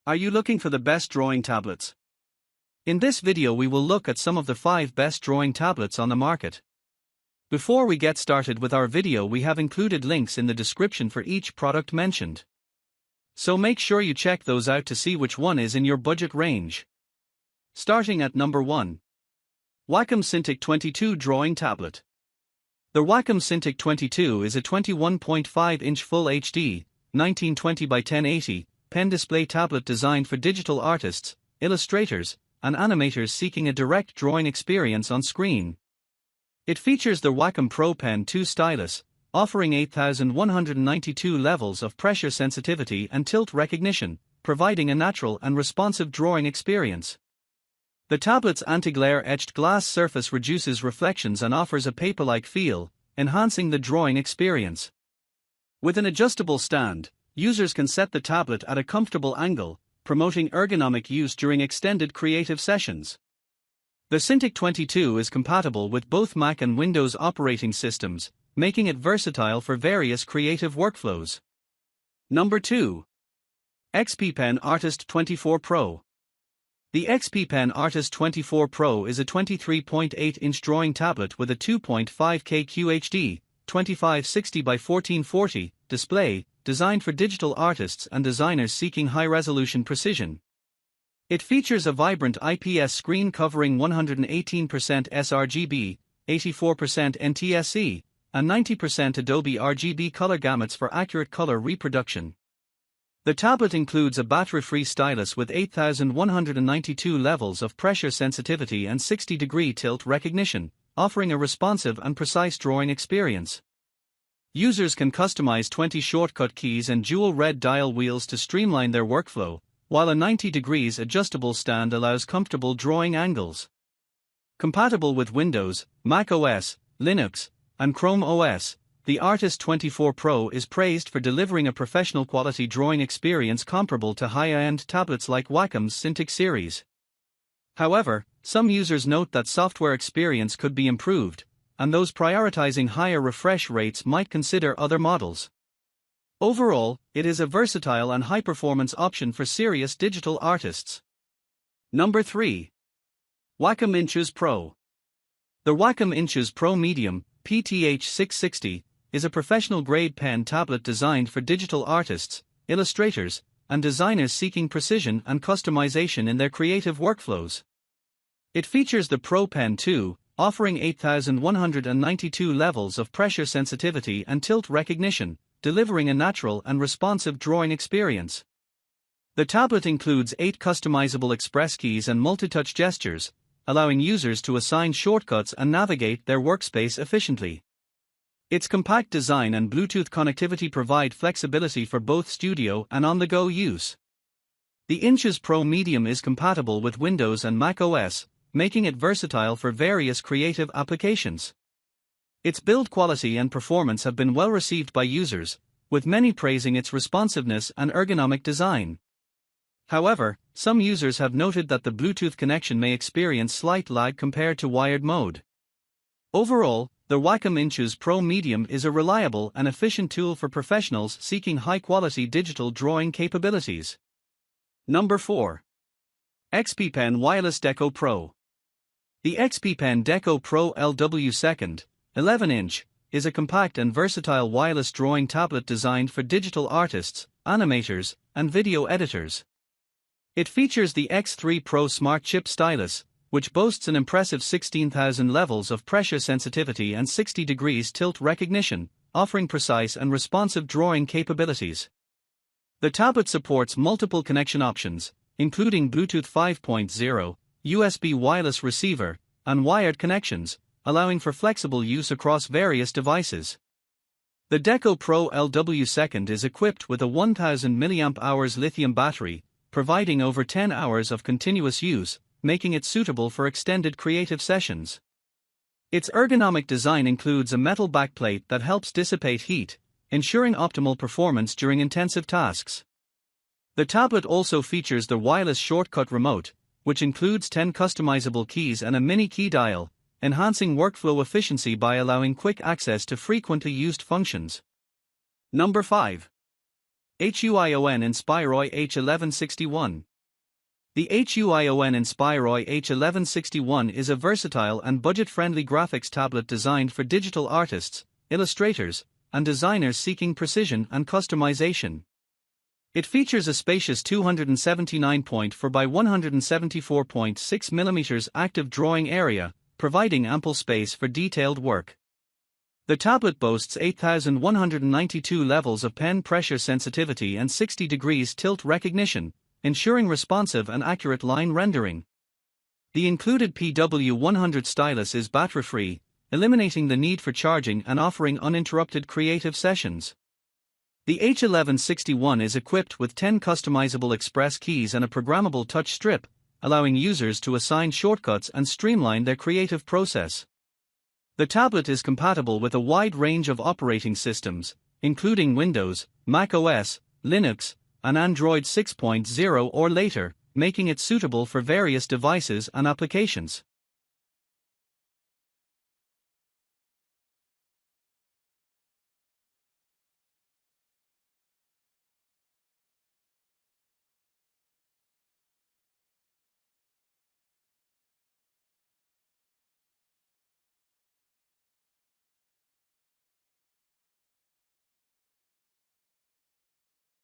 Are you looking for the best drawing tablets? In this video we will look at some of the 5 best drawing tablets on the market. Before we get started with our video, we have included links in the description for each product mentioned. So make sure you check those out to see which one is in your budget range. Starting at number 1. Wacom Cintiq 22 Drawing Tablet. The Wacom Cintiq 22 is a 21.5-inch Full HD, 1920 by 1080, pen display tablet designed for digital artists, illustrators, and animators seeking a direct drawing experience on screen. It features the Wacom Pro Pen 2 stylus, offering 8,192 levels of pressure sensitivity and tilt recognition, providing a natural and responsive drawing experience. The tablet's anti-glare etched glass surface reduces reflections and offers a paper-like feel, enhancing the drawing experience. With an adjustable stand, users can set the tablet at a comfortable angle, promoting ergonomic use during extended creative sessions. The Cintiq 22 is compatible with both Mac and Windows operating systems, making it versatile for various creative workflows. Number 2. XPPen Artist 24 Pro. The XPPen Artist 24 Pro is a 23.8-inch drawing tablet with a 2.5K QHD, 2560 by 1440 display, designed for digital artists and designers seeking high-resolution precision. It features a vibrant IPS screen covering 118% sRGB, 84% NTSC, and 90% Adobe RGB color gamuts for accurate color reproduction. The tablet includes a battery-free stylus with 8,192 levels of pressure sensitivity and 60-degree tilt recognition, offering a responsive and precise drawing experience. Users can customize 20 shortcut keys and dual red dial wheels to streamline their workflow, while a 90 degrees adjustable stand allows comfortable drawing angles. Compatible with Windows, Mac OS, Linux, and Chrome OS, the Artist 24 Pro is praised for delivering a professional quality drawing experience comparable to high-end tablets like Wacom's Cintiq series. However, some users note that software experience could be improved, and those prioritizing higher refresh rates might consider other models. Overall, it is a versatile and high-performance option for serious digital artists. Number 3. Wacom Intuos Pro. The Wacom Intuos Pro Medium, PTH 660, is a professional-grade pen tablet designed for digital artists, illustrators, and designers seeking precision and customization in their creative workflows. It features the Pro Pen 2, offering 8,192 levels of pressure sensitivity and tilt recognition, delivering a natural and responsive drawing experience. The tablet includes 8 customizable express keys and multi-touch gestures, allowing users to assign shortcuts and navigate their workspace efficiently. Its compact design and Bluetooth connectivity provide flexibility for both studio and on-the-go use. The Intuos Pro Medium is compatible with Windows and Mac OS, making it versatile for various creative applications. Its build quality and performance have been well received by users, with many praising its responsiveness and ergonomic design. However, some users have noted that the Bluetooth connection may experience slight lag compared to wired mode. Overall, the Wacom Intuos Pro Medium is a reliable and efficient tool for professionals seeking high-quality digital drawing capabilities. Number 4. XPPen Wireless Deco Pro. The XPPen Deco Pro LW2, 11-inch, is a compact and versatile wireless drawing tablet designed for digital artists, animators, and video editors. It features the X3 Pro Smart Chip Stylus, which boasts an impressive 16,000 levels of pressure sensitivity and 60 degrees tilt recognition, offering precise and responsive drawing capabilities. The tablet supports multiple connection options, including Bluetooth 5.0, USB wireless receiver, and wired connections, allowing for flexible use across various devices. The Deco Pro LW2 is equipped with a 1000 mAh lithium battery, providing over 10 hours of continuous use, making it suitable for extended creative sessions. Its ergonomic design includes a metal backplate that helps dissipate heat, ensuring optimal performance during intensive tasks. The tablet also features the wireless shortcut remote, which includes 10 customizable keys and a mini key dial, enhancing workflow efficiency by allowing quick access to frequently used functions. Number 5. Huion Inspiroy H1161. The Huion Inspiroy H1161 is a versatile and budget-friendly graphics tablet designed for digital artists, illustrators, and designers seeking precision and customization. It features a spacious 279.4 by 174.6 mm active drawing area, providing ample space for detailed work. The tablet boasts 8,192 levels of pen pressure sensitivity and 60 degrees tilt recognition, ensuring responsive and accurate line rendering. The included PW100 stylus is battery-free, eliminating the need for charging and offering uninterrupted creative sessions. The H1161 is equipped with 10 customizable express keys and a programmable touch strip, allowing users to assign shortcuts and streamline their creative process. The tablet is compatible with a wide range of operating systems, including Windows, Mac OS, Linux, and Android 6.0 or later, making it suitable for various devices and applications.